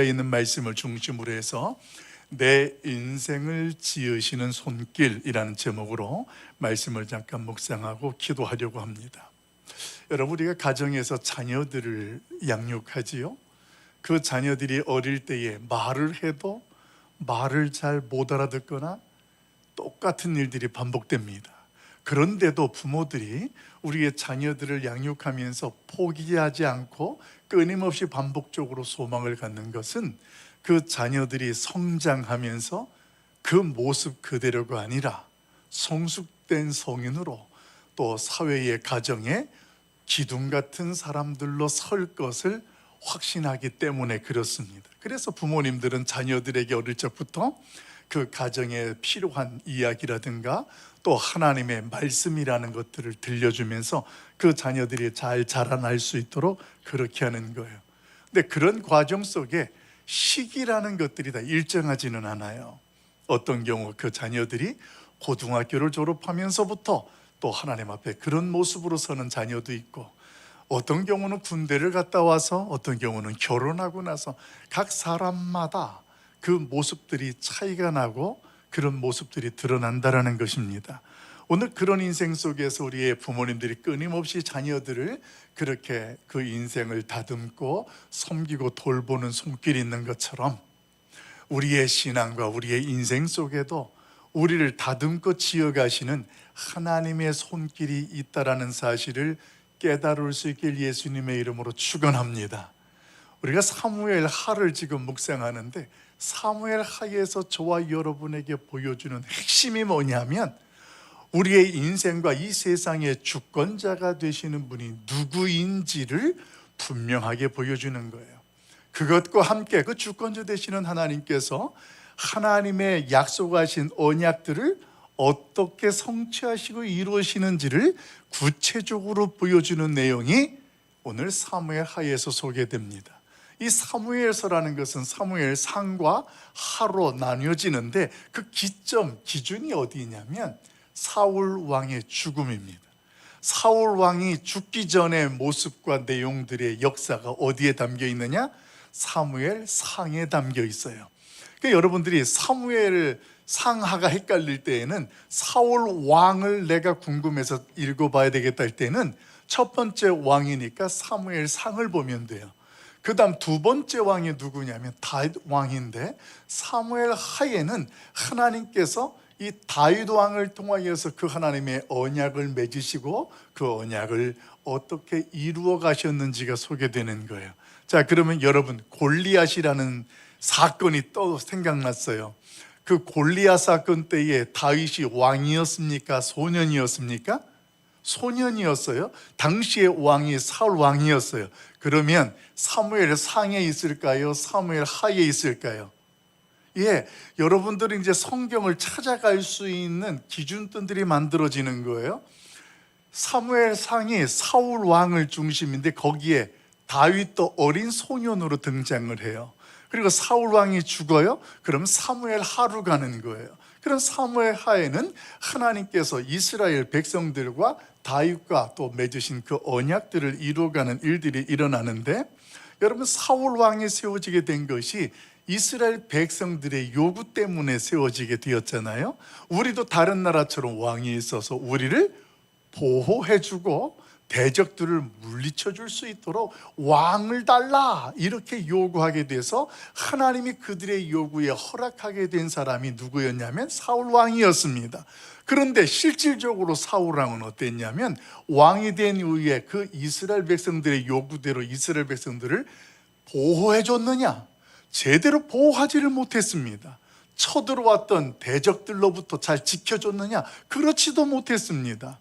있는 말씀을 중심으로 해서 내 인생을 지으시는 손길이라는 제목으로 말씀을 잠깐 묵상하고 기도하려고 합니다. 여러분, 우리가 가정에서 자녀들을 양육하지요. 그 자녀들이 어릴 때에 말을 해도 말을 잘 못 알아듣거나 똑같은 일들이 반복됩니다. 그런데도 부모들이 우리의 자녀들을 양육하면서 포기하지 않고 끊임없이 반복적으로 소망을 갖는 것은 그 자녀들이 성장하면서 그 모습 그대로가 아니라 성숙된 성인으로 또 사회의 가정에 기둥 같은 사람들로 설 것을 확신하기 때문에 그렇습니다. 그래서 부모님들은 자녀들에게 어릴 적부터 그 가정에 필요한 이야기라든가 또 하나님의 말씀이라는 것들을 들려주면서 그 자녀들이 잘 자라날 수 있도록 그렇게 하는 거예요. 근데 그런 과정 속에 시기라는 것들이 다 일정하지는 않아요. 어떤 경우 그 자녀들이 고등학교를 졸업하면서부터 또 하나님 앞에 그런 모습으로 서는 자녀도 있고, 어떤 경우는 군대를 갔다 와서, 어떤 경우는 결혼하고 나서 각 사람마다 그 모습들이 차이가 나고 그런 모습들이 드러난다라는 것입니다. 오늘 그런 인생 속에서 우리의 부모님들이 끊임없이 자녀들을 그렇게 그 인생을 다듬고 섬기고 돌보는 손길이 있는 것처럼 우리의 신앙과 우리의 인생 속에도 우리를 다듬고 지어가시는 하나님의 손길이 있다라는 사실을 깨달을 수 있길 예수님의 이름으로 축원합니다. 우리가 사무엘 하를 지금 묵상하는데, 사무엘 하에서 저와 여러분에게 보여주는 핵심이 뭐냐면 우리의 인생과 이 세상의 주권자가 되시는 분이 누구인지를 분명하게 보여주는 거예요. 그것과 함께 그 주권자 되시는 하나님께서 하나님의 약속하신 언약들을 어떻게 성취하시고 이루시는지를 구체적으로 보여주는 내용이 오늘 사무엘 하에서 소개됩니다. 이 사무엘서라는 것은 사무엘상과 하로 나뉘어지는데 그 기준이 어디냐면 사울 왕의 죽음입니다. 사울 왕이 죽기 전의 모습과 내용들의 역사가 어디에 담겨 있느냐? 사무엘상에 담겨 있어요. 그러니까 여러분들이 사무엘 상하가 헷갈릴 때에는 사울 왕을 내가 궁금해서 읽어봐야 되겠다 할 때는 첫 번째 왕이니까 사무엘상을 보면 돼요. 그 다음 두 번째 왕이 누구냐면 다윗 왕인데, 사무엘 하에는 하나님께서 이 다윗 왕을 통하여서 그 하나님의 언약을 맺으시고 그 언약을 어떻게 이루어 가셨는지가 소개되는 거예요. 자, 그러면 여러분, 골리앗이라는 사건이 또 생각났어요. 그 골리앗 사건 때에 다윗이 왕이었습니까? 소년이었습니까? 소년이었어요. 당시의 왕이 사울 왕이었어요. 그러면 사무엘 상에 있을까요? 사무엘 하에 있을까요? 여러분들이 이제 성경을 찾아갈 수 있는 기준점들이 만들어지는 거예요. 사무엘 상이 사울 왕을 중심인데 거기에 다윗도 어린 소년으로 등장을 해요. 그리고 사울 왕이 죽어요. 그럼 사무엘 하로 가는 거예요. 그럼 사무엘 하에는 하나님께서 이스라엘 백성들과 다윗과 또 맺으신 그 언약들을 이루어가는 일들이 일어나는데, 여러분, 사울 왕이 세워지게 된 것이 이스라엘 백성들의 요구 때문에 세워지게 되었잖아요. 우리도 다른 나라처럼 왕이 있어서 우리를 보호해주고 대적들을 물리쳐 줄 수 있도록 왕을 달라 이렇게 요구하게 돼서 하나님이 그들의 요구에 허락하게 된 사람이 누구였냐면 사울 왕이었습니다. 그런데 실질적으로 사울 왕은 어땠냐면, 왕이 된 이후에 그 이스라엘 백성들의 요구대로 이스라엘 백성들을 보호해 줬느냐? 제대로 보호하지를 못했습니다. 쳐들어왔던 대적들로부터 잘 지켜줬느냐? 그렇지도 못했습니다.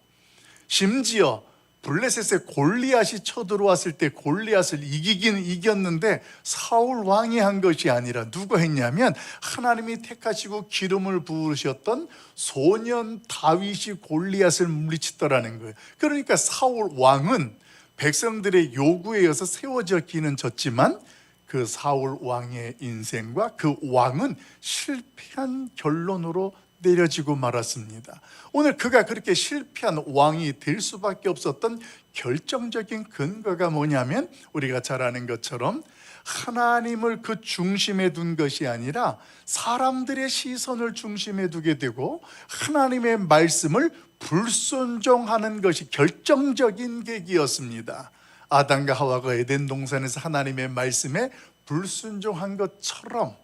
심지어 블레셋의 골리앗이 쳐들어왔을 때 골리앗을 이기긴 이겼는데 사울 왕이 한 것이 아니라 누가 했냐면 하나님이 택하시고 기름을 부으셨던 소년 다윗이 골리앗을 물리치더라는 거예요. 그러니까 사울 왕은 백성들의 요구에 의해서 세워졌기는 졌지만 그 사울 왕의 인생과 그 왕은 실패한 결론으로 내려지고 말았습니다. 오늘 그가 그렇게 실패한 왕이 될 수밖에 없었던 결정적인 근거가 뭐냐면, 우리가 잘 아는 것처럼 하나님을 그 중심에 둔 것이 아니라 사람들의 시선을 중심에 두게 되고 하나님의 말씀을 불순종하는 것이 결정적인 계기였습니다. 아담과 하와가 에덴 동산에서 하나님의 말씀에 불순종한 것처럼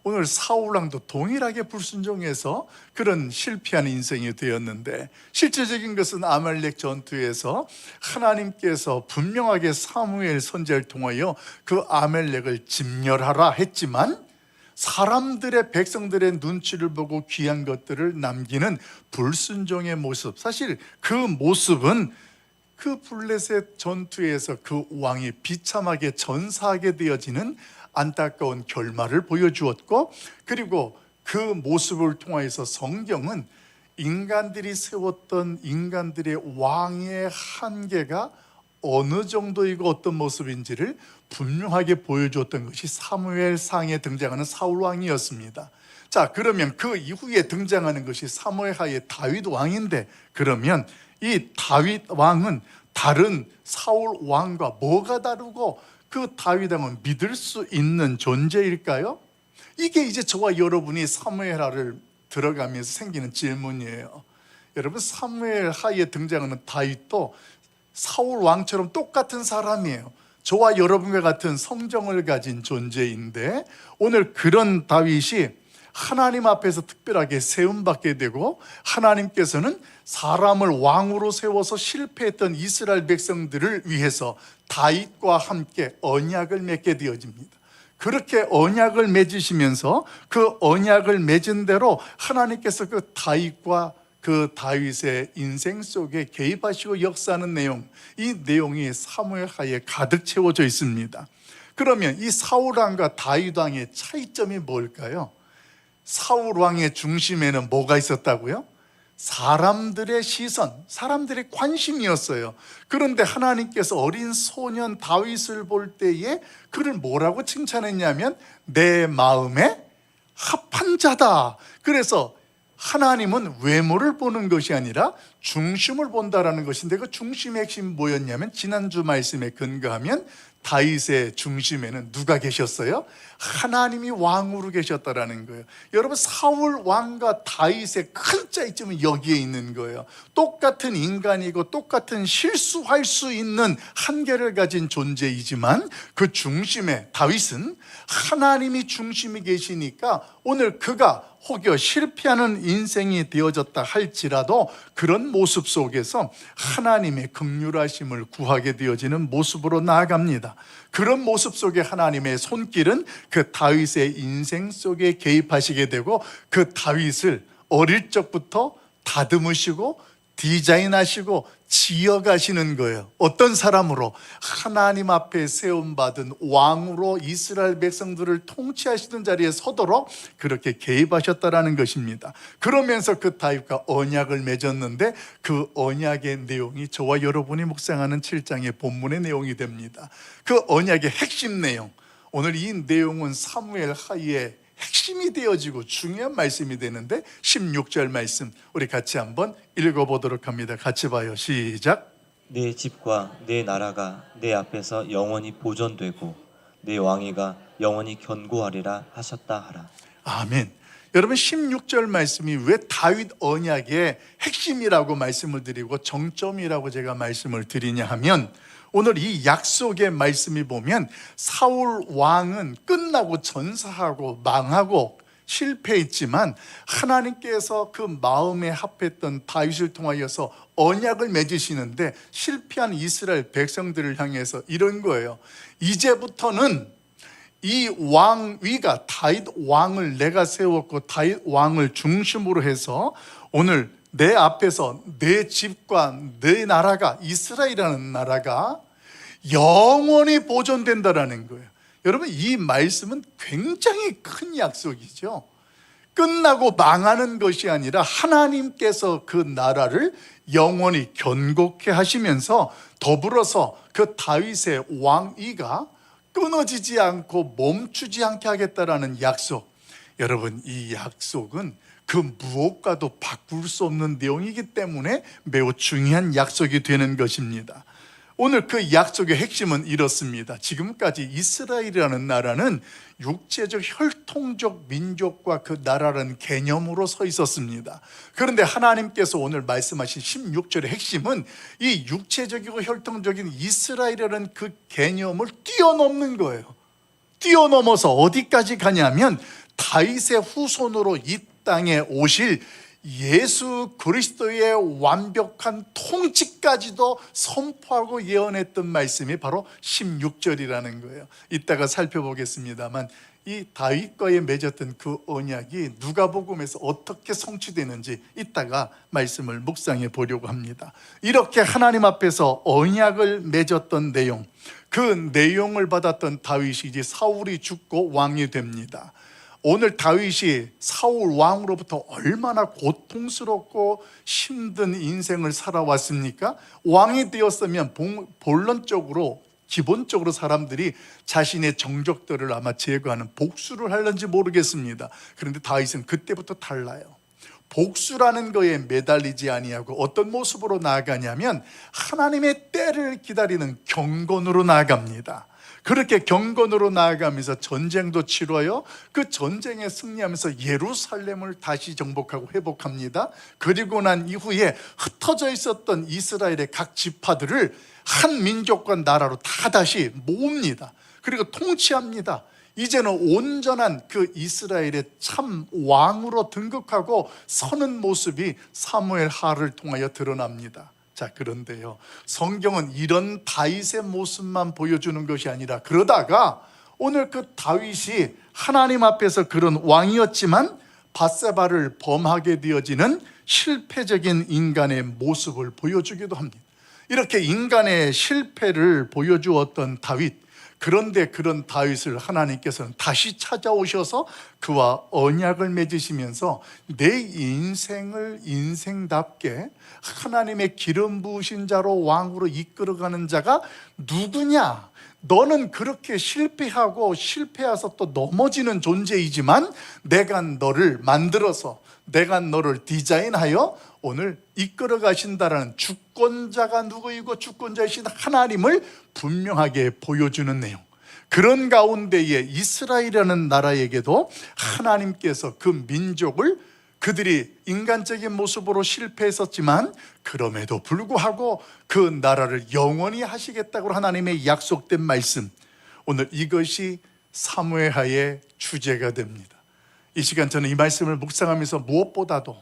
오늘 사울 왕도 동일하게 불순종해서 그런 실패한 인생이 되었는데, 실제적인 것은 아말렉 전투에서 하나님께서 분명하게 사무엘 선지자를 통하여 그 아말렉을 진멸하라 했지만 사람들의, 백성들의 눈치를 보고 귀한 것들을 남기는 불순종의 모습, 사실 그 모습은 그 블레셋 전투에서 그 왕이 비참하게 전사하게 되어지는 안타까운 결말을 보여주었고, 그리고 그 모습을 통해서 성경은 인간들이 세웠던 인간들의 왕의 한계가 어느 정도이고 어떤 모습인지를 분명하게 보여주었던 것이 사무엘상에 등장하는 사울 왕이었습니다. 자, 그러면 그 이후에 등장하는 것이 사무엘하의 다윗 왕인데, 그러면 이 다윗 왕은 다른 사울 왕과 뭐가 다르고 그 다윗 왕은 믿을 수 있는 존재일까요? 이게 이제 저와 여러분이 사무엘하를 들어가면서 생기는 질문이에요. 여러분, 사무엘하에 등장하는 다윗도 사울 왕처럼 똑같은 사람이에요. 저와 여러분과 같은 성정을 가진 존재인데, 오늘 그런 다윗이 하나님 앞에서 특별하게 세움받게 되고, 하나님께서는 사람을 왕으로 세워서 실패했던 이스라엘 백성들을 위해서 다윗과 함께 언약을 맺게 되어집니다. 그렇게 언약을 맺으시면서 그 언약을 맺은 대로 하나님께서 그 다윗과 그 다윗의 인생 속에 개입하시고 역사하는 내용, 이 내용이 사무엘하에 가득 채워져 있습니다. 그러면 이 사울 왕과 다윗 왕의 차이점이 뭘까요? 사울 왕의 중심에는 뭐가 있었다고요? 사람들의 시선, 사람들의 관심이었어요. 그런데 하나님께서 어린 소년 다윗을 볼 때에 그를 뭐라고 칭찬했냐면 내 마음에 합한 자다. 그래서 하나님은 외모를 보는 것이 아니라 중심을 본다라는 것인데, 그 중심의 핵심이 뭐였냐면 지난주 말씀에 근거하면 다윗의 중심에는 누가 계셨어요? 하나님이 왕으로 계셨다라는 거예요. 여러분, 사울 왕과 다윗의 큰 차이점은 여기에 있는 거예요. 똑같은 인간이고 똑같은 실수할 수 있는 한계를 가진 존재이지만 그 중심에 다윗은 하나님이 중심이 계시니까 오늘 그가 혹여 실패하는 인생이 되어졌다 할지라도 그런 모습 속에서 하나님의 긍휼하심을 구하게 되어지는 모습으로 나아갑니다. 그런 모습 속에 하나님의 손길은 그 다윗의 인생 속에 개입하시게 되고, 그 다윗을 어릴 적부터 다듬으시고 디자인하시고 지어가시는 거예요. 어떤 사람으로? 하나님 앞에 세움받은 왕으로 이스라엘 백성들을 통치하시던 자리에 서도록 그렇게 개입하셨다라는 것입니다. 그러면서 그 다윗과 언약을 맺었는데, 그 언약의 내용이 저와 여러분이 묵상하는 7장의 본문의 내용이 됩니다. 그 언약의 핵심 내용, 오늘 이 내용은 사무엘 하의 핵심이 되어지고 중요한 말씀이 되는데, 16절 말씀 우리 같이 한번 읽어보도록 합니다. 같이 봐요. 시작. 내 집과 내 나라가 내 앞에서 영원히 보존되고 내 왕위가 영원히 견고하리라 하셨다 하라. 아멘. 여러분, 16절 말씀이 왜 다윗 언약의 핵심이라고 말씀을 드리고 정점이라고 제가 말씀을 드리냐 하면, 오늘 이 약속의 말씀이 보면 사울 왕은 끝나고 전사하고 망하고 실패했지만 하나님께서 그 마음에 합했던 다윗을 통하여서 언약을 맺으시는데, 실패한 이스라엘 백성들을 향해서 이런 거예요. 이제부터는 이 왕위가 다윗 왕을 내가 세웠고 다윗 왕을 중심으로 해서 오늘 내 앞에서 내 집과 내 나라가, 이스라엘이라는 나라가 영원히 보존된다라는 거예요. 여러분, 이 말씀은 굉장히 큰 약속이죠. 끝나고 망하는 것이 아니라 하나님께서 그 나라를 영원히 견고케 하시면서 더불어서 그 다윗의 왕위가 끊어지지 않고 멈추지 않게 하겠다라는 약속. 여러분, 이 약속은 그 무엇과도 바꿀 수 없는 내용이기 때문에 매우 중요한 약속이 되는 것입니다. 오늘 그 약속의 핵심은 이렇습니다. 지금까지 이스라엘이라는 나라는 육체적 혈통적 민족과 그 나라라는 개념으로 서 있었습니다. 그런데 하나님께서 오늘 말씀하신 16절의 핵심은 이 육체적이고 혈통적인 이스라엘이라는 그 개념을 뛰어넘는 거예요. 뛰어넘어서 어디까지 가냐면 다윗의 후손으로 이 땅에 오실 예수 그리스도의 완벽한 통치까지도 선포하고 예언했던 말씀이 바로 16절이라는 거예요. 이따가 살펴보겠습니다만 이 다윗과의 맺었던 그 언약이 누가복음에서 어떻게 성취되는지 이따가 말씀을 묵상해 보려고 합니다. 이렇게 하나님 앞에서 언약을 맺었던 내용, 그 내용을 받았던 다윗이 이제 사울이 죽고 왕이 됩니다. 오늘 다윗이 사울 왕으로부터 얼마나 고통스럽고 힘든 인생을 살아왔습니까? 왕이 되었으면 본론적으로 기본적으로 사람들이 자신의 정적들을 아마 제거하는 복수를 하려는지 모르겠습니다. 그런데 다윗은 그때부터 달라요. 복수라는 거에 매달리지 아니하고 어떤 모습으로 나아가냐면 하나님의 때를 기다리는 경건으로 나아갑니다. 그렇게 경건으로 나아가면서 전쟁도 치러요. 그 전쟁에 승리하면서 예루살렘을 다시 정복하고 회복합니다. 그리고 난 이후에 흩어져 있었던 이스라엘의 각 지파들을 한 민족과 나라로 다 다시 모읍니다. 그리고 통치합니다. 이제는 온전한 그 이스라엘의 참 왕으로 등극하고 서는 모습이 사무엘 하를 통하여 드러납니다. 자, 그런데요, 성경은 이런 다윗의 모습만 보여주는 것이 아니라 그러다가 오늘 그 다윗이 하나님 앞에서 그런 왕이었지만 밧세바를 범하게 되어지는 실패적인 인간의 모습을 보여주기도 합니다. 이렇게 인간의 실패를 보여주었던 다윗, 그런데 그런 다윗을 하나님께서는 다시 찾아오셔서 그와 언약을 맺으시면서 내 인생을 인생답게 하나님의 기름 부으신 자로 왕으로 이끌어가는 자가 누구냐? 너는 그렇게 실패하고 실패해서 또 넘어지는 존재이지만 내가 너를 만들어서 내가 너를 디자인하여 오늘 이끌어 가신다라는 주권자가 누구이고 주권자이신 하나님을 분명하게 보여주는 내용. 그런 가운데에 이스라엘이라는 나라에게도 하나님께서 그 민족을 그들이 인간적인 모습으로 실패했었지만 그럼에도 불구하고 그 나라를 영원히 하시겠다고 하나님의 약속된 말씀, 오늘 이것이 사무엘하의 주제가 됩니다. 이 시간 저는 이 말씀을 묵상하면서 무엇보다도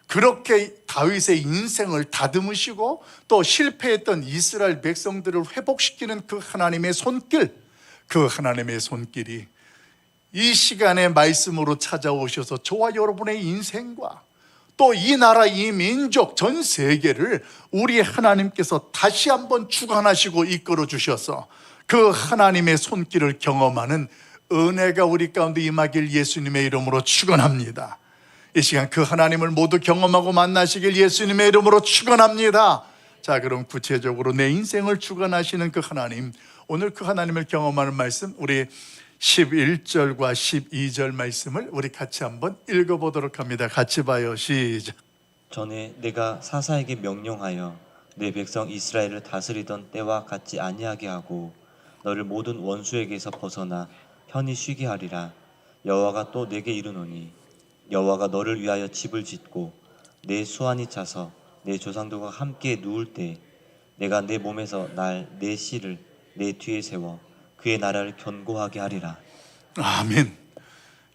그렇게 다윗의 인생을 다듬으시고 또 실패했던 이스라엘 백성들을 회복시키는 그 하나님의 손길, 그 하나님의 손길이 이 시간의 말씀으로 찾아오셔서 저와 여러분의 인생과 또 이 나라, 이 민족, 전 세계를 우리 하나님께서 다시 한번 주관하시고 이끌어 주셔서 그 하나님의 손길을 경험하는 은혜가 우리 가운데 임하길 예수님의 이름으로 축원합니다. 이 시간 그 하나님을 모두 경험하고 만나시길 예수님의 이름으로 축원합니다. 자, 그럼 구체적으로 내 인생을 주관하시는 그 하나님, 오늘 그 하나님을 경험하는 말씀, 우리 11절과 12절 말씀을 우리 같이 한번 읽어보도록 합니다. 같이 봐요. 시작. 전에 내가 사사에게 명령하여 내 백성 이스라엘을 다스리던 때와 같지 아니하게 하고 너를 모든 원수에게서 벗어나 편히 쉬게 하리라. 여호와가 또 내게 이르노니 여호와가 너를 위하여 집을 짓고 내 수완이 차서 내 조상들과 함께 누울 때 내가 내 몸에서 날 내 씨를 내 뒤에 세워 그의 나라를 견고하게 하리라. 아멘.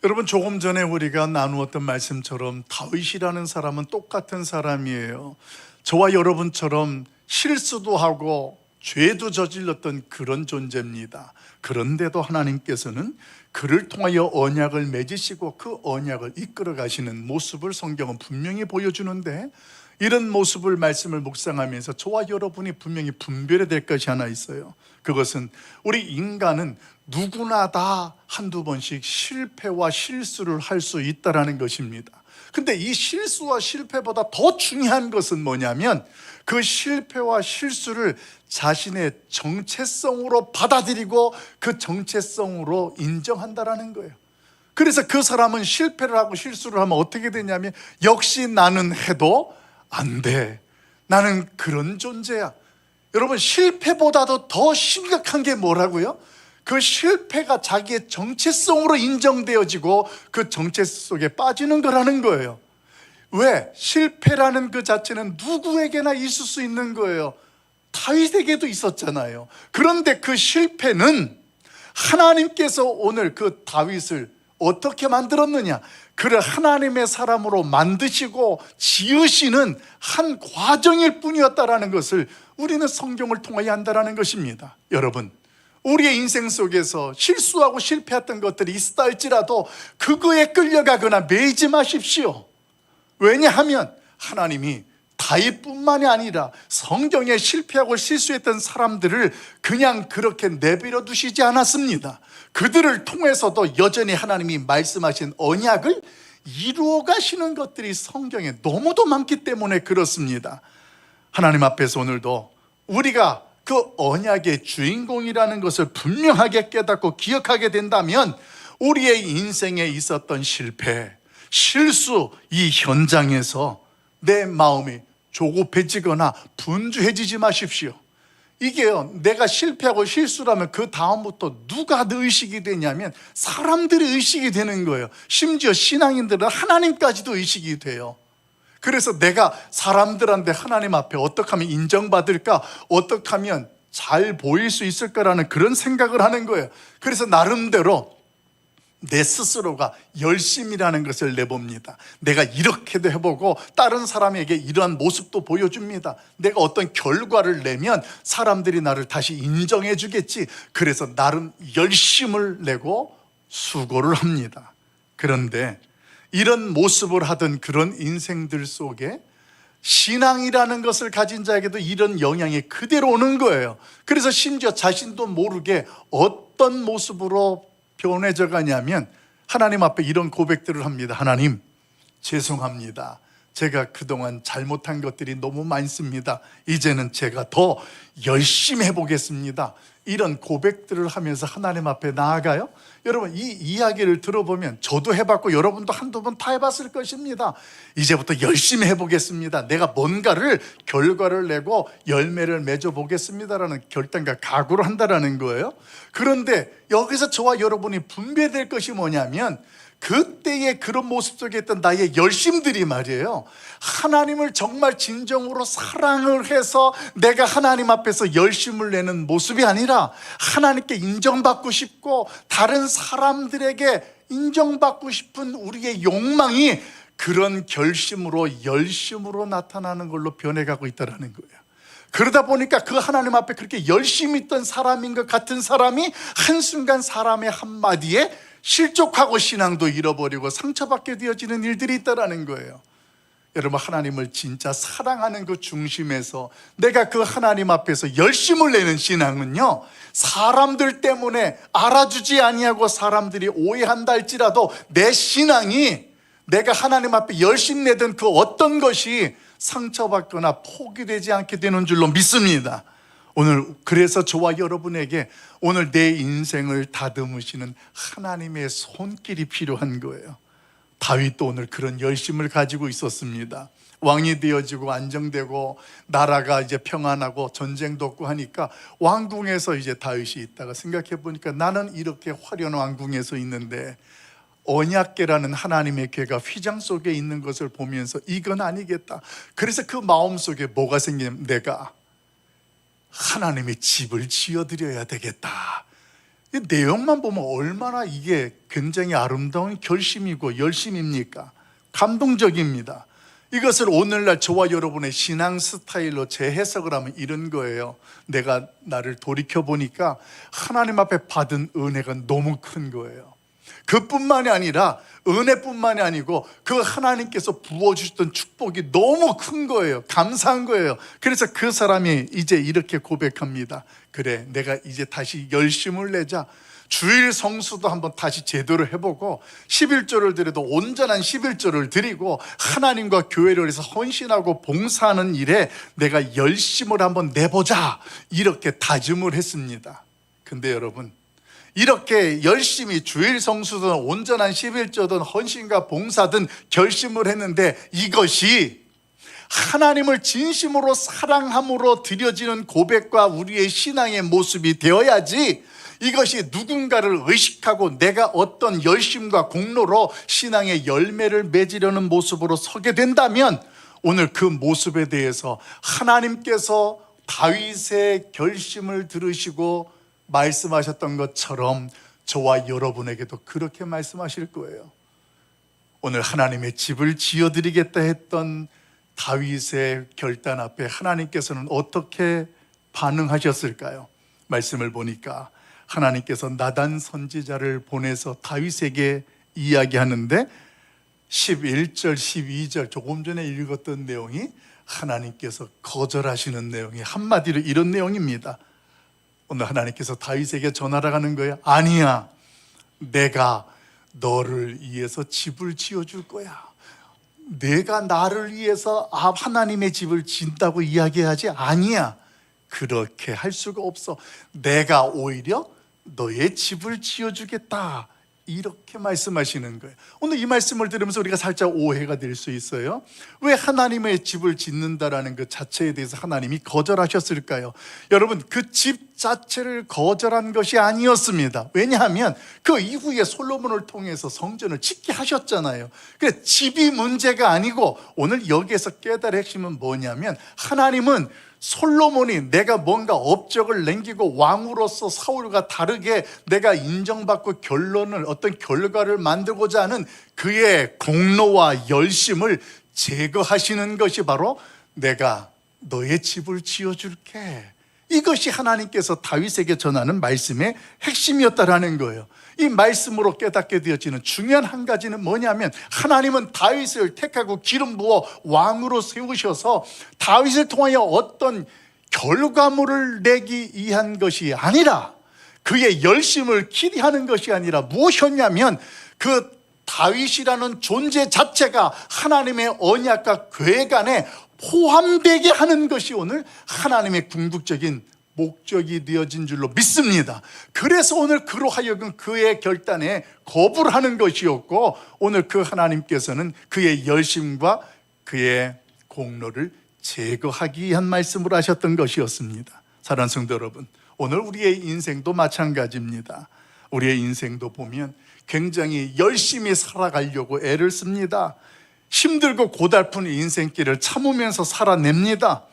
여러분, 조금 전에 우리가 나누었던 말씀처럼 다윗이라는 사람은 똑같은 사람이에요. 저와 여러분처럼 실수도 하고 죄도 저질렀던 그런 존재입니다. 그런데도 하나님께서는 그를 통하여 언약을 맺으시고 그 언약을 이끌어 가시는 모습을 성경은 분명히 보여주는데, 이런 모습을 말씀을 묵상하면서 저와 여러분이 분명히 분별해야 될 것이 하나 있어요. 그것은 우리 인간은 누구나 다 한두 번씩 실패와 실수를 할 수 있다는 것입니다. 근데 이 실수와 실패보다 더 중요한 것은 뭐냐면 그 실패와 실수를 자신의 정체성으로 받아들이고 그 정체성으로 인정한다는 거예요. 그래서 그 사람은 실패를 하고 실수를 하면 어떻게 되냐면 역시 나는 해도 안 돼. 나는 그런 존재야. 여러분, 실패보다도 더 심각한 게 뭐라고요? 그 실패가 자기의 정체성으로 인정되어지고 그 정체 속에 빠지는 거라는 거예요. 왜? 실패라는 그 자체는 누구에게나 있을 수 있는 거예요. 다윗에게도 있었잖아요. 그런데 그 실패는 하나님께서 오늘 그 다윗을 어떻게 만들었느냐? 그를 하나님의 사람으로 만드시고 지으시는 한 과정일 뿐이었다라는 것을 우리는 성경을 통하여 안다라는 것입니다. 여러분, 우리의 인생 속에서 실수하고 실패했던 것들이 있다 할지라도 그거에 끌려가거나 매이지 마십시오. 왜냐하면 하나님이 다윗뿐만이 아니라 성경에 실패하고 실수했던 사람들을 그냥 그렇게 내버려 두시지 않았습니다. 그들을 통해서도 여전히 하나님이 말씀하신 언약을 이루어 가시는 것들이 성경에 너무도 많기 때문에 그렇습니다. 하나님 앞에서 오늘도 우리가 그 언약의 주인공이라는 것을 분명하게 깨닫고 기억하게 된다면 우리의 인생에 있었던 실패, 실수, 이 현장에서 내 마음이 조급해지거나 분주해지지 마십시오. 이게요, 내가 실패하고 실수라면 그 다음부터 누가 더 의식이 되냐면 사람들의 의식이 되는 거예요. 심지어 신앙인들은 하나님까지도 의식이 돼요. 그래서 내가 사람들한테 하나님 앞에 어떻게 하면 인정받을까, 어떻게 하면 잘 보일 수 있을까라는 그런 생각을 하는 거예요. 그래서 나름대로 내 스스로가 열심이라는 것을 내봅니다. 내가 이렇게도 해보고 다른 사람에게 이러한 모습도 보여줍니다. 내가 어떤 결과를 내면 사람들이 나를 다시 인정해 주겠지. 그래서 나름 열심을 내고 수고를 합니다. 그런데 이런 모습을 하던 그런 인생들 속에 신앙이라는 것을 가진 자에게도 이런 영향이 그대로 오는 거예요. 그래서 심지어 자신도 모르게 어떤 모습으로 변해져 가냐면 하나님 앞에 이런 고백들을 합니다. 하나님, 죄송합니다. 제가 그동안 잘못한 것들이 너무 많습니다. 이제는 제가 더 열심히 해보겠습니다. 이런 고백들을 하면서 하나님 앞에 나아가요. 여러분, 이 이야기를 들어보면 저도 해봤고 여러분도 한두 번 다 해봤을 것입니다. 이제부터 열심히 해보겠습니다. 내가 뭔가를 결과를 내고 열매를 맺어보겠습니다라는 결단과 각오를 한다라는 거예요. 그런데 여기서 저와 여러분이 분배될 것이 뭐냐면 그때의 그런 모습 속에 있던 나의 열심들이 말이에요, 하나님을 정말 진정으로 사랑을 해서 내가 하나님 앞에서 열심을 내는 모습이 아니라 하나님께 인정받고 싶고 다른 사람들에게 인정받고 싶은 우리의 욕망이 그런 결심으로 열심으로 나타나는 걸로 변해가고 있다는 거예요. 그러다 보니까 그 하나님 앞에 그렇게 열심히 있던 사람인 것 같은 사람이 한순간 사람의 한마디에 실족하고 신앙도 잃어버리고 상처받게 되어지는 일들이 있다는 거예요. 여러분, 하나님을 진짜 사랑하는 그 중심에서 내가 그 하나님 앞에서 열심을 내는 신앙은요, 사람들 때문에 알아주지 아니하고 사람들이 오해한다 할지라도 내 신앙이 내가 하나님 앞에 열심 내던 그 어떤 것이 상처받거나 포기되지 않게 되는 줄로 믿습니다. 오늘 그래서 저와 여러분에게 오늘 내 인생을 다듬으시는 하나님의 손길이 필요한 거예요. 다윗도 오늘 그런 열심을 가지고 있었습니다. 왕이 되어지고 안정되고 나라가 이제 평안하고 전쟁도 없고 하니까 왕궁에서 이제 다윗이 있다가 생각해 보니까 나는 이렇게 화려한 왕궁에서 있는데 언약궤라는 하나님의 궤가 휘장 속에 있는 것을 보면서 이건 아니겠다. 그래서 그 마음속에 뭐가 생기냐면 내가 하나님의 집을 지어드려야 되겠다. 이 내용만 보면 얼마나 이게 굉장히 아름다운 결심이고 열심입니까? 감동적입니다. 이것을 오늘날 저와 여러분의 신앙 스타일로 재해석을 하면 이런 거예요. 내가 나를 돌이켜보니까 하나님 앞에 받은 은혜가 너무 큰 거예요. 그뿐만이 아니라 은혜뿐만이 아니고 그 하나님께서 부어주셨던 축복이 너무 큰 거예요. 감사한 거예요. 그래서 그 사람이 이제 이렇게 고백합니다. 그래, 내가 이제 다시 열심을 내자. 주일 성수도 한번 다시 제대로 해보고 11조를 드려도 온전한 11조를 드리고 하나님과 교회를 위해서 헌신하고 봉사하는 일에 내가 열심을 한번 내보자, 이렇게 다짐을 했습니다. 근데 여러분, 이렇게 열심히 주일 성수든 온전한 11조든 헌신과 봉사든 결심을 했는데 이것이 하나님을 진심으로 사랑함으로 드려지는 고백과 우리의 신앙의 모습이 되어야지, 이것이 누군가를 의식하고 내가 어떤 열심과 공로로 신앙의 열매를 맺으려는 모습으로 서게 된다면, 오늘 그 모습에 대해서 하나님께서 다윗의 결심을 들으시고 말씀하셨던 것처럼 저와 여러분에게도 그렇게 말씀하실 거예요. 오늘 하나님의 집을 지어드리겠다 했던 다윗의 결단 앞에 하나님께서는 어떻게 반응하셨을까요? 말씀을 보니까 하나님께서 나단 선지자를 보내서 다윗에게 이야기하는데 11절, 12절 조금 전에 읽었던 내용이 하나님께서 거절하시는 내용이 한마디로 이런 내용입니다. 오늘 하나님께서 다윗에게 전하러 가는 거예요. 아니야, 내가 너를 위해서 집을 지어줄 거야. 내가 나를 위해서 하나님의 집을 짓는다고 이야기하지, 아니야, 그렇게 할 수가 없어. 내가 오히려 너의 집을 지어주겠다, 이렇게 말씀하시는 거예요. 오늘 이 말씀을 들으면서 우리가 살짝 오해가 될 수 있어요. 왜 하나님의 집을 짓는다라는 그 자체에 대해서 하나님이 거절하셨을까요? 여러분, 그 집 자체를 거절한 것이 아니었습니다. 왜냐하면 그 이후에 솔로몬을 통해서 성전을 짓게 하셨잖아요. 그래서 집이 문제가 아니고, 오늘 여기에서 깨달을 핵심은 뭐냐면, 하나님은 솔로몬이 내가 뭔가 업적을 남기고 왕으로서 사울과 다르게 내가 인정받고 어떤 결과를 만들고자 하는 그의 공로와 열심을 제거하시는 것이 바로 내가 너의 집을 지어줄게, 이것이 하나님께서 다윗에게 전하는 말씀의 핵심이었다라는 거예요. 이 말씀으로 깨닫게 되어지는 중요한 한 가지는 뭐냐면, 하나님은 다윗을 택하고 기름 부어 왕으로 세우셔서 다윗을 통하여 어떤 결과물을 내기 위한 것이 아니라, 그의 열심을 기대하는 것이 아니라 무엇이었냐면, 그 다윗이라는 존재 자체가 하나님의 언약과 계획 안에 포함되게 하는 것이 오늘 하나님의 궁극적인 목적이 되어진 줄로 믿습니다. 그래서 오늘 그로 하여금 그의 결단에 거부를 하는 것이었고, 오늘 그 하나님께서는 그의 열심과 그의 공로를 제거하기 위한 말씀을 하셨던 것이었습니다. 사랑하는 성도 여러분, 오늘 우리의 인생도 마찬가지입니다. 우리의 인생도 보면 굉장히 열심히 살아가려고 애를 씁니다. 힘들고 고달픈 인생길을 참으면서 살아냅니다.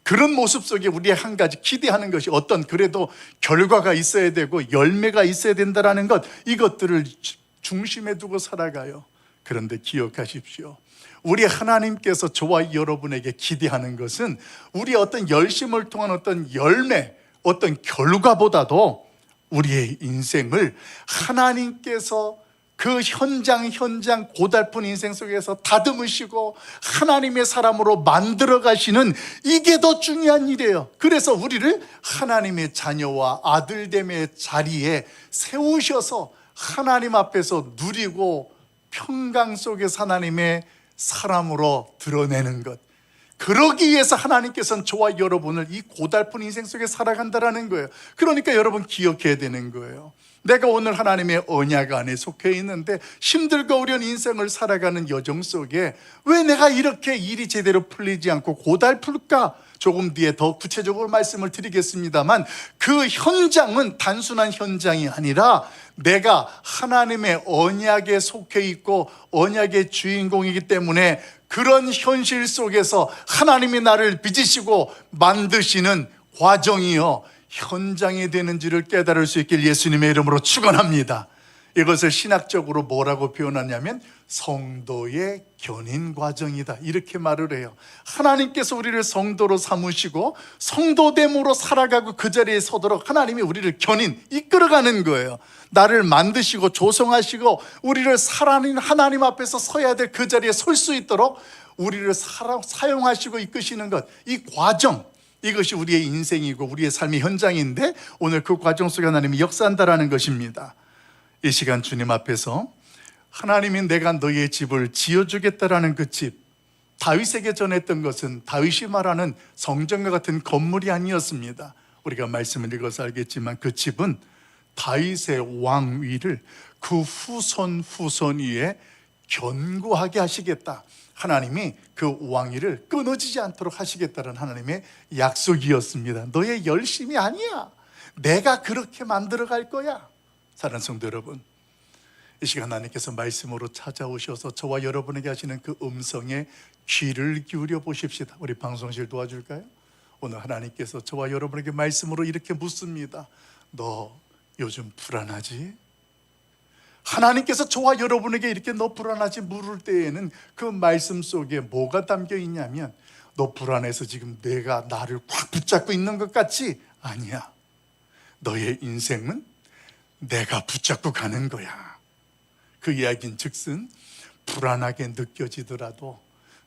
그런 모습 속에 우리의 한 가지 기대하는 것이 어떤 그래도 결과가 있어야 되고 열매가 있어야 된다는 것, 이것들을 중심에 두고 살아가요. 그런데 기억하십시오. 우리 하나님께서 저와 여러분에게 기대하는 것은 우리의 어떤 열심을 통한 어떤 열매, 어떤 결과보다도 우리의 인생을 하나님께서 그 현장 고달픈 인생 속에서 다듬으시고 하나님의 사람으로 만들어 가시는, 이게 더 중요한 일이에요. 그래서 우리를 하나님의 자녀와 아들됨의 자리에 세우셔서 하나님 앞에서 누리고 평강 속에서 하나님의 사람으로 드러내는 것, 그러기 위해서 하나님께서는 저와 여러분을 이 고달픈 인생 속에 살아간다라는 거예요. 그러니까 여러분 기억해야 되는 거예요. 내가 오늘 하나님의 언약 안에 속해 있는데 힘들고 어려운 인생을 살아가는 여정 속에 왜 내가 이렇게 일이 제대로 풀리지 않고 고달플까? 조금 뒤에 더 구체적으로 말씀을 드리겠습니다만, 그 현장은 단순한 현장이 아니라 내가 하나님의 언약에 속해 있고 언약의 주인공이기 때문에 그런 현실 속에서 하나님이 나를 빚으시고 만드시는 과정이요 현장이 되는지를 깨달을 수 있길 예수님의 이름으로 축원합니다. 이것을 신학적으로 뭐라고 표현하냐면 성도의 견인 과정이다, 이렇게 말을 해요. 하나님께서 우리를 성도로 삼으시고 성도됨으로 살아가고 그 자리에 서도록 하나님이 우리를 견인, 이끌어가는 거예요. 나를 만드시고 조성하시고 우리를 살아있는 하나님 앞에서 서야 될 그 자리에 설 수 있도록 우리를 사용하시고 이끄시는 것, 이 과정, 이것이 우리의 인생이고 우리의 삶의 현장인데 오늘 그 과정 속에 하나님이 역사한다라는 것입니다. 이 시간 주님 앞에서 하나님이 내가 너의 집을 지어주겠다라는 그 집, 다윗에게 전했던 것은 다윗이 말하는 성전과 같은 건물이 아니었습니다. 우리가 말씀을 읽어서 알겠지만 그 집은 다윗의 왕위를 그 후손 위에 견고하게 하시겠다, 하나님이 그 왕위를 끊어지지 않도록 하시겠다는 하나님의 약속이었습니다. 너의 열심이 아니야. 내가 그렇게 만들어 갈 거야. 사랑하는 성도 여러분, 이 시간 하나님께서 말씀으로 찾아오셔서 저와 여러분에게 하시는 그 음성에 귀를 기울여 보십시다. 우리 방송실 도와줄까요? 오늘 하나님께서 저와 여러분에게 말씀으로 이렇게 묻습니다. 너 요즘 불안하지? 하나님께서 저와 여러분에게 이렇게 너 불안하지 물을 때에는 그 말씀 속에 뭐가 담겨 있냐면, 너 불안해서 지금 내가 나를 꽉 붙잡고 있는 것 같지? 아니야. 너의 인생은 내가 붙잡고 가는 거야. 그 이야기인 즉슨 불안하게 느껴지더라도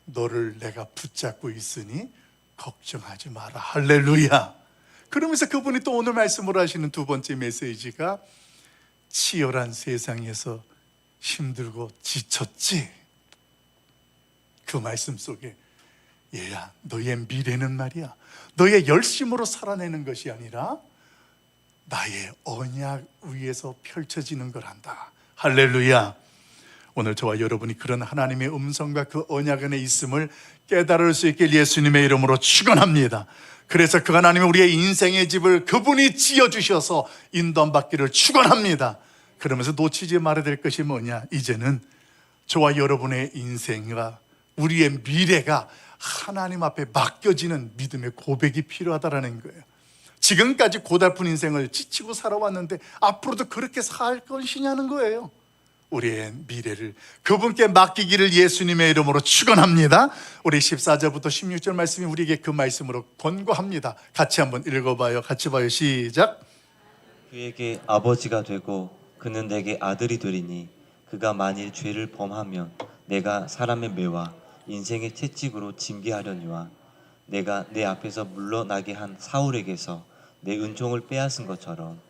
너를 내가 붙잡고 있으니 걱정하지 마라. 할렐루야. 그러면서 그분이 또 오늘 말씀으로 하시는 두 번째 메시지가, 치열한 세상에서 힘들고 지쳤지? 그 말씀 속에, 얘야, 너의 미래는 말이야, 너의 열심으로 살아내는 것이 아니라 나의 언약 위에서 펼쳐지는 거란다. 할렐루야. 오늘 저와 여러분이 그런 하나님의 음성과 그 언약 안에 있음을 깨달을 수 있길 예수님의 이름으로 축원합니다. 그래서 그 하나님이 우리의 인생의 집을 그분이 지어주셔서 인도받기를 축원합니다. 그러면서 놓치지 말아야 될 것이 뭐냐? 이제는 저와 여러분의 인생과 우리의 미래가 하나님 앞에 맡겨지는 믿음의 고백이 필요하다는 거예요. 지금까지 고달픈 인생을 지치고 살아왔는데 앞으로도 그렇게 살 것이냐는 거예요. 우리의 미래를 그분께 맡기기를 예수님의 이름으로 축원합니다. 우리 14절부터 16절 말씀이 우리에게 그 말씀으로 권고합니다. 같이 한번 읽어봐요. 같이 봐요. 시작. 그에게 아버지가 되고 그는 내게 아들이 되리니, 그가 만일 죄를 범하면 내가 사람의 매와 인생의 채찍으로 징계하려니와, 내가 내 앞에서 물러나게 한 사울에게서 내 은총을 빼앗은 것처럼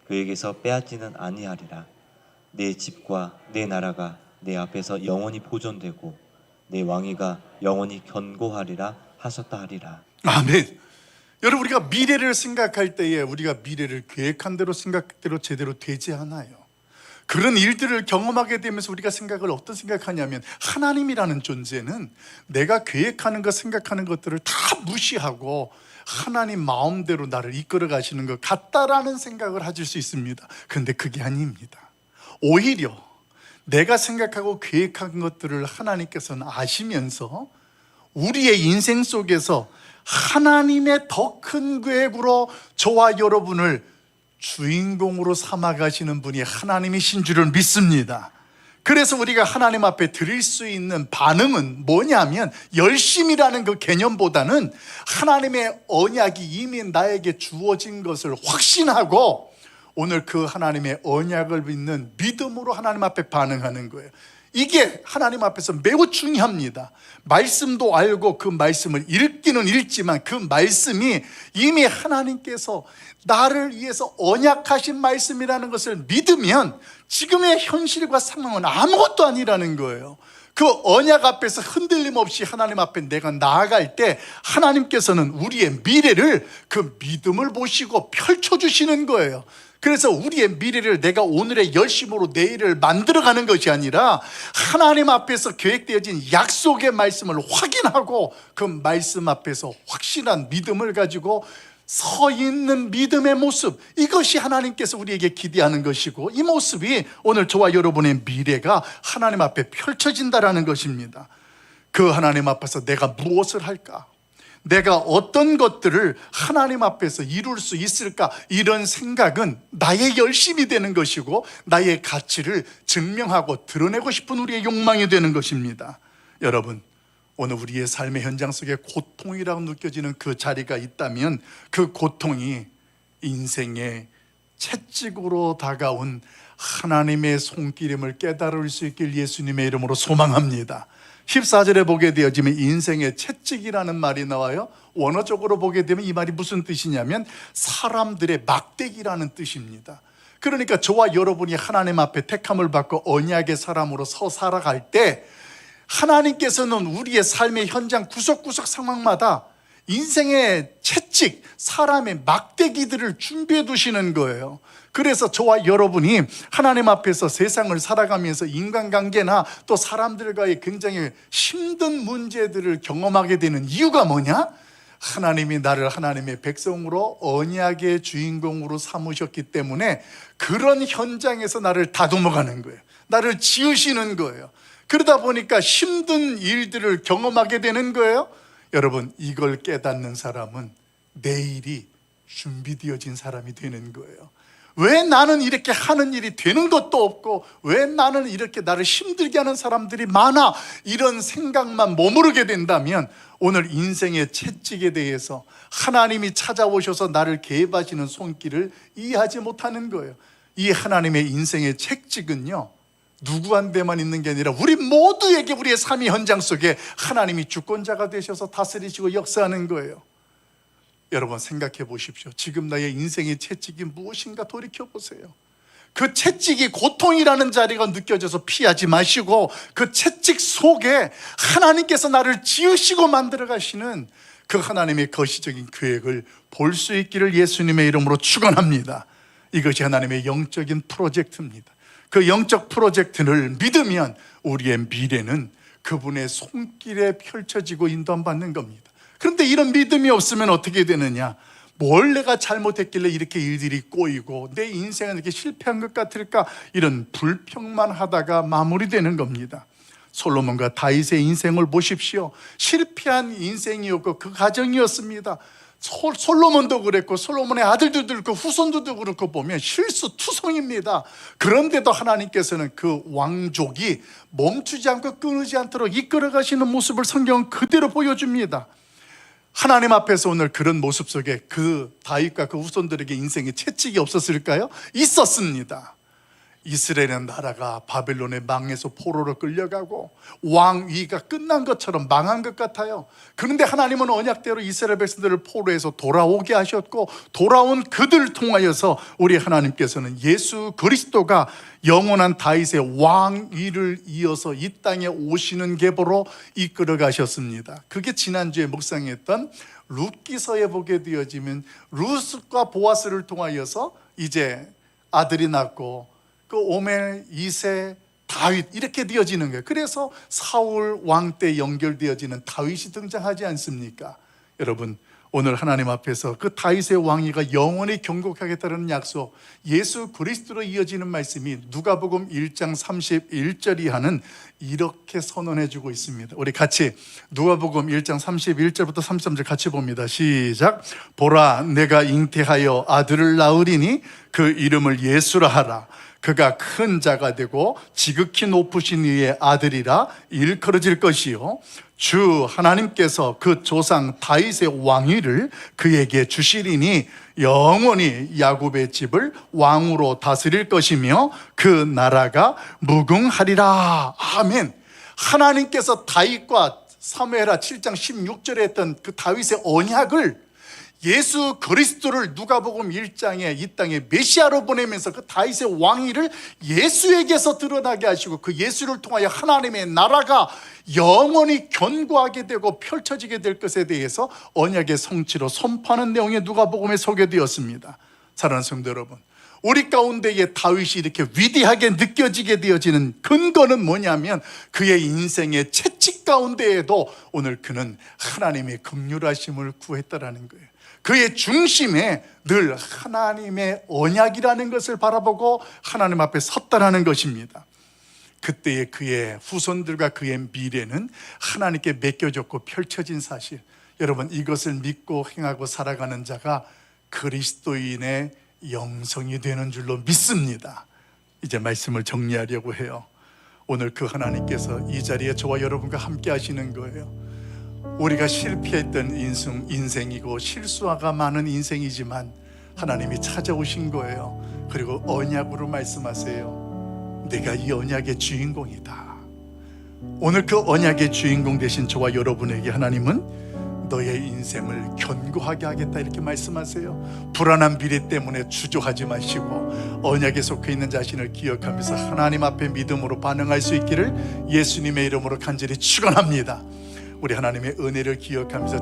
그에게서 빼앗지는 아니하리라. 내 집과 내 나라가 내 앞에서 영원히 보존되고 내 왕위가 영원히 견고하리라 하셨다 하리라. 아멘. 여러분, 우리가 미래를 생각할 때에 우리가 미래를 계획한 대로 생각대로 제대로 되지 않아요. 그런 일들을 경험하게 되면서 우리가 생각을 어떤 생각하냐면, 하나님이라는 존재는 내가 계획하는 것, 생각하는 것들을 다 무시하고 하나님 마음대로 나를 이끌어 가시는 것 같다라는 생각을 가질 수 있습니다. 그런데 그게 아닙니다. 오히려 내가 생각하고 계획한 것들을 하나님께서는 아시면서 우리의 인생 속에서 하나님의 더 큰 계획으로 저와 여러분을 주인공으로 삼아 가시는 분이 하나님이신 줄을 믿습니다. 그래서 우리가 하나님 앞에 드릴 수 있는 반응은 뭐냐면, 열심이라는 그 개념보다는 하나님의 언약이 이미 나에게 주어진 것을 확신하고 오늘 그 하나님의 언약을 믿는 믿음으로 하나님 앞에 반응하는 거예요. 이게 하나님 앞에서 매우 중요합니다. 말씀도 알고 그 말씀을 읽기는 읽지만 그 말씀이 이미 하나님께서 나를 위해서 언약하신 말씀이라는 것을 믿으면 지금의 현실과 상황은 아무것도 아니라는 거예요. 그 언약 앞에서 흔들림 없이 하나님 앞에 내가 나아갈 때 하나님께서는 우리의 미래를 그 믿음을 보시고 펼쳐주시는 거예요. 그래서 우리의 미래를 내가 오늘의 열심으로 내일을 만들어가는 것이 아니라 하나님 앞에서 계획되어진 약속의 말씀을 확인하고 그 말씀 앞에서 확실한 믿음을 가지고 서 있는 믿음의 모습, 이것이 하나님께서 우리에게 기대하는 것이고, 이 모습이 오늘 저와 여러분의 미래가 하나님 앞에 펼쳐진다라는 것입니다. 그 하나님 앞에서 내가 무엇을 할까? 내가 어떤 것들을 하나님 앞에서 이룰 수 있을까? 이런 생각은 나의 열심이 되는 것이고 나의 가치를 증명하고 드러내고 싶은 우리의 욕망이 되는 것입니다. 여러분, 오늘 우리의 삶의 현장 속에 고통이라고 느껴지는 그 자리가 있다면 그 고통이 인생의 채찍으로 다가온 하나님의 손길임을 깨달을 수 있길 예수님의 이름으로 소망합니다. 14절에 보게 되어지면 인생의 채찍이라는 말이 나와요. 원어적으로 보게 되면 이 말이 무슨 뜻이냐면 사람들의 막대기라는 뜻입니다. 그러니까 저와 여러분이 하나님 앞에 택함을 받고 언약의 사람으로 서 살아갈 때 하나님께서는 우리의 삶의 현장 구석구석 상황마다 인생의 채찍 채찍, 사람의 막대기들을 준비해 두시는 거예요. 그래서 저와 여러분이 하나님 앞에서 세상을 살아가면서 인간관계나 또 사람들과의 굉장히 힘든 문제들을 경험하게 되는 이유가 뭐냐? 하나님이 나를 하나님의 백성으로 언약의 주인공으로 삼으셨기 때문에 그런 현장에서 나를 다듬어가는 거예요. 나를 지으시는 거예요. 그러다 보니까 힘든 일들을 경험하게 되는 거예요. 여러분, 이걸 깨닫는 사람은 내일이 준비되어진 사람이 되는 거예요. 왜 나는 이렇게 하는 일이 되는 것도 없고 왜 나는 이렇게 나를 힘들게 하는 사람들이 많아, 이런 생각만 머무르게 된다면 오늘 인생의 채찍에 대해서 하나님이 찾아오셔서 나를 개입하시는 손길을 이해하지 못하는 거예요. 이 하나님의 인생의 채찍은요, 누구한테만 있는 게 아니라 우리 모두에게, 우리의 삶의 현장 속에 하나님이 주권자가 되셔서 다스리시고 역사하는 거예요. 여러분, 생각해 보십시오. 지금 나의 인생의 채찍이 무엇인가 돌이켜 보세요. 그 채찍이 고통이라는 자리가 느껴져서 피하지 마시고 그 채찍 속에 하나님께서 나를 지으시고 만들어 가시는 그 하나님의 거시적인 계획을 볼 수 있기를 예수님의 이름으로 축원합니다. 이것이 하나님의 영적인 프로젝트입니다. 그 영적 프로젝트를 믿으면 우리의 미래는 그분의 손길에 펼쳐지고 인도받는 겁니다. 그런데 이런 믿음이 없으면 어떻게 되느냐? 뭘 내가 잘못했길래 이렇게 일들이 꼬이고 내 인생은 이렇게 실패한 것 같을까? 이런 불평만 하다가 마무리되는 겁니다. 솔로몬과 다윗의 인생을 보십시오. 실패한 인생이었고 그 가정이었습니다. 솔로몬도 그랬고 솔로몬의 아들들도 그렇고 후손들도 그렇고 보면 실수투성입니다. 그런데도 하나님께서는 그 왕족이 멈추지 않고 끊이지 않도록 이끌어 가시는 모습을 성경은 그대로 보여줍니다. 하나님 앞에서 오늘 그런 모습 속에 그 다윗과 그 후손들에게 인생에 채찍이 없었을까요? 있었습니다. 이스라엘의 나라가 바벨론의 망에서 포로로 끌려가고 왕위가 끝난 것처럼 망한 것 같아요. 그런데 하나님은 언약대로 이스라엘 백성들을 포로에서 돌아오게 하셨고 돌아온 그들을 통하여서 우리 하나님께서는 예수 그리스도가 영원한 다윗의 왕위를 이어서 이 땅에 오시는 계보로 이끌어 가셨습니다. 그게 지난주에 묵상했던 룻기서에 보게 되어지면 룻과 보아스를 통하여서 이제 아들이 낳고 그 오멜, 이세, 다윗 이렇게 되어지는 거예요. 그래서 사울 왕 때 연결되어지는 다윗이 등장하지 않습니까? 여러분, 오늘 하나님 앞에서 그 다윗의 왕위가 영원히 경고하겠다는 약속, 예수 그리스도로 이어지는 말씀이 누가복음 1장 31절이 하는 이렇게 선언해주고 있습니다. 우리 같이 누가복음 1장 31절부터 33절 같이 봅니다. 시작. 보라, 내가 잉태하여 아들을 낳으리니 그 이름을 예수라 하라. 그가 큰 자가 되고 지극히 높으신 이의 아들이라 일컬어질 것이요 주 하나님께서 그 조상 다윗의 왕위를 그에게 주시리니 영원히 야곱의 집을 왕으로 다스릴 것이며 그 나라가 무궁하리라. 아멘. 하나님께서 다윗과 사무엘하 7장 16절에 했던 그 다윗의 언약을 예수 그리스도를 누가복음 1장에 이 땅에 메시아로 보내면서 그 다윗의 왕위를 예수에게서 드러나게 하시고 그 예수를 통하여 하나님의 나라가 영원히 견고하게 되고 펼쳐지게 될 것에 대해서 언약의 성취로 선포하는 내용이 누가복음에 소개되었습니다. 사랑하는 성도 여러분, 우리 가운데에 다윗이 이렇게 위대하게 느껴지게 되어지는 근거는 뭐냐면 그의 인생의 채찍 가운데에도 오늘 그는 하나님의 긍휼하심을 구했다라는 거예요. 그의 중심에 늘 하나님의 언약이라는 것을 바라보고 하나님 앞에 섰다라는 것입니다. 그때의 그의 후손들과 그의 미래는 하나님께 맡겨졌고 펼쳐진 사실, 여러분, 이것을 믿고 행하고 살아가는 자가 그리스도인의 영성이 되는 줄로 믿습니다. 이제 말씀을 정리하려고 해요. 오늘 그 하나님께서 이 자리에 저와 여러분과 함께 하시는 거예요. 우리가 실패했던 인생이고 실수가 많은 인생이지만 하나님이 찾아오신 거예요. 그리고 언약으로 말씀하세요. 내가 이 언약의 주인공이다. 오늘 그 언약의 주인공 되신 저와 여러분에게 하나님은 너의 인생을 견고하게 하겠다 이렇게 말씀하세요. 불안한 미래 때문에 주저하지 마시고 언약에 속해 있는 자신을 기억하면서 하나님 앞에 믿음으로 반응할 수 있기를 예수님의 이름으로 간절히 축원합니다. 우리 하나님의 은혜를 기억하면서